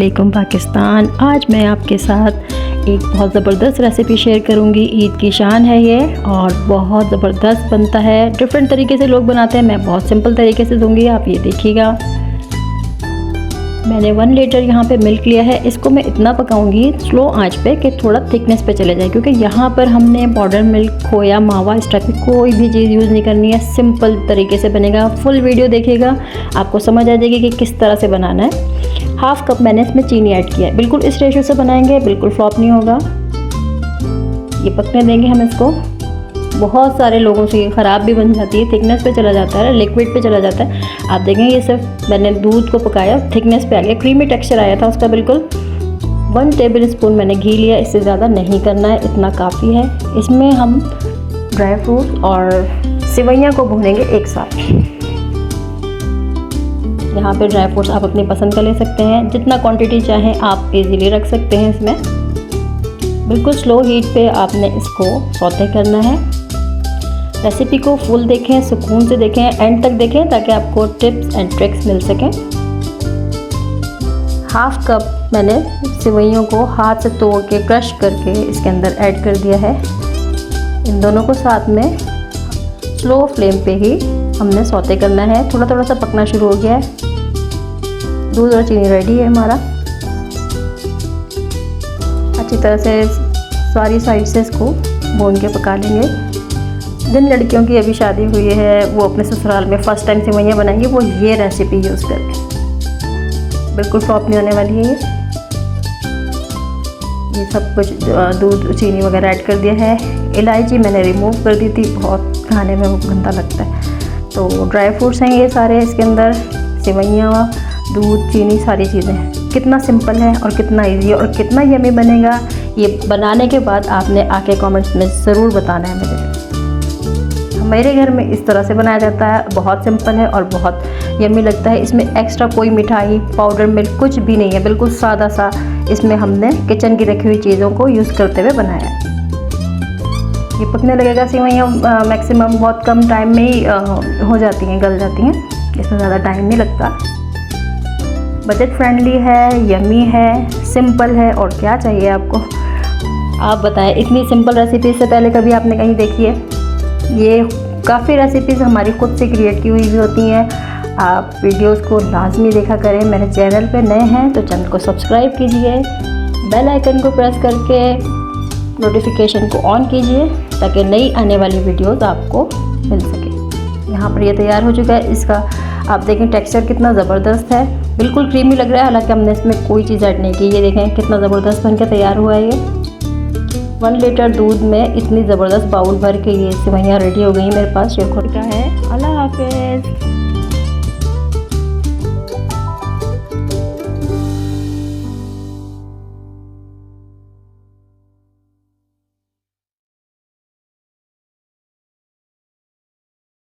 वालेकुम पाकिस्तान। आज मैं आपके साथ एक बहुत ज़बरदस्त रेसिपी शेयर करूंगी। ईद की शान है ये और बहुत ज़बरदस्त बनता है। डिफरेंट तरीके से लोग बनाते हैं, मैं बहुत सिंपल तरीके से दूंगी, आप ये देखिएगा। मैंने 1 लीटर यहाँ पे मिल्क लिया है। इसको मैं इतना पकाऊंगी स्लो आंच पे कि थोड़ा थिकनेस पे चले जाए, क्योंकि यहाँ पर हमने पाउडर मिल्क, खोया, मावा इस टाइप की कोई भी चीज़ यूज़ नहीं करनी है। सिंपल तरीके से बनेगा। फुल वीडियो देखिएगा, आपको समझ आ जाएगी कि किस तरह से बनाना है। हाफ़ कप मैंने इसमें चीनी ऐड किया है। बिल्कुल इस रेशो से बनाएंगे, बिल्कुल फ्लॉप नहीं होगा। ये पकने देंगे हम इसको। बहुत सारे लोगों से ये ख़राब भी बन जाती है, थिकनेस पे चला जाता है, लिक्विड पे चला जाता है। आप देखेंगे ये सिर्फ मैंने दूध को पकाया, थिकनेस पे आ गया, क्रीमी टेक्सचर आया था उसका बिल्कुल। 1 टेबल स्पून मैंने घी लिया, इससे ज़्यादा नहीं करना है, इतना काफ़ी है। इसमें हम ड्राई फ्रूट और सेवइयाँ को भूनेंगे एक साथ। यहाँ पे ड्राई फ्रूट्स आप अपनी पसंद का ले सकते हैं, जितना क्वांटिटी चाहें आप इजीली रख सकते हैं इसमें। बिल्कुल स्लो हीट पे आपने इसको सौते करना है। रेसिपी को फुल देखें, सुकून से देखें, एंड तक देखें, ताकि आपको टिप्स एंड ट्रिक्स मिल सकें। हाफ़ कप मैंने सेवइयों को हाथ से तोड़ के क्रश करके इसके अंदर ऐड कर दिया है। इन दोनों को साथ में स्लो फ्लेम पे ही हमने सौते करना है। थोड़ा थोड़ा सा पकना शुरू हो गया है। दूध और चीनी रेडी है हमारा। अच्छी तरह से सारी साइड से इसको भून के पका लेंगे। जिन लड़कियों की अभी शादी हुई है वो अपने ससुराल में फ़र्स्ट टाइम सेवइयाँ बनाएंगी, वो ये रेसिपी यूज़ करके बिल्कुल फ्लॉप नहीं होने वाली है। ये सब कुछ दूध चीनी वगैरह ऐड कर दिया है। इलायची मैंने रिमूव कर दी थी, बहुत खाने में वो गंदा लगता है। तो ड्राई फ्रूट्स हैं ये सारे इसके अंदर, सेवइयाँ, दूध, चीनी, सारी चीज़ें हैं। कितना सिंपल है और कितना इजी और कितना यम्मी बनेगा, ये बनाने के बाद आपने आके कमेंट्स में ज़रूर बताना है मुझे। मेरे घर में इस तरह से बनाया जाता है, बहुत सिंपल है और बहुत यम्मी लगता है। इसमें एक्स्ट्रा कोई मिठाई, पाउडर मिल्क कुछ भी नहीं है, बिल्कुल सादा सा इसमें हमने किचन की रखी हुई चीज़ों को यूज़ करते हुए बनाया है। ये पकने लगेगा। सेवइयाँ मैक्सिमम बहुत कम टाइम में ही हो जाती हैं, गल जाती हैं, इसमें ज़्यादा टाइम नहीं लगता। बजट फ्रेंडली है, यम्मी है, सिंपल है, और क्या चाहिए आपको। आप बताएं, इतनी सिंपल रेसिपी से पहले कभी आपने कहीं देखी है? ये काफ़ी रेसिपीज़ हमारी खुद से क्रिएट की हुई भी होती हैं। आप वीडियोस को लाजमी देखा करें। मेरे चैनल पे नए हैं तो चैनल को सब्सक्राइब कीजिए, बेल आइकन को प्रेस करके नोटिफिकेशन को ऑन कीजिए, ताकि नई आने वाली वीडियोस आपको मिल सके। यहाँ पर ये तैयार हो चुका है। इसका आप देखें टेक्सचर कितना ज़बरदस्त है, बिल्कुल क्रीमी लग रहा है, हालांकि हमने इसमें कोई चीज़ ऐड नहीं की। ये देखें कितना ज़बरदस्त बन के तैयार हुआ है। ये 1 लीटर दूध में इतनी ज़बरदस्त बाउल भर के ये सेवइयाँ रेडी हो गई मेरे पास। शेयर का है। अल्लाह हाफिज़।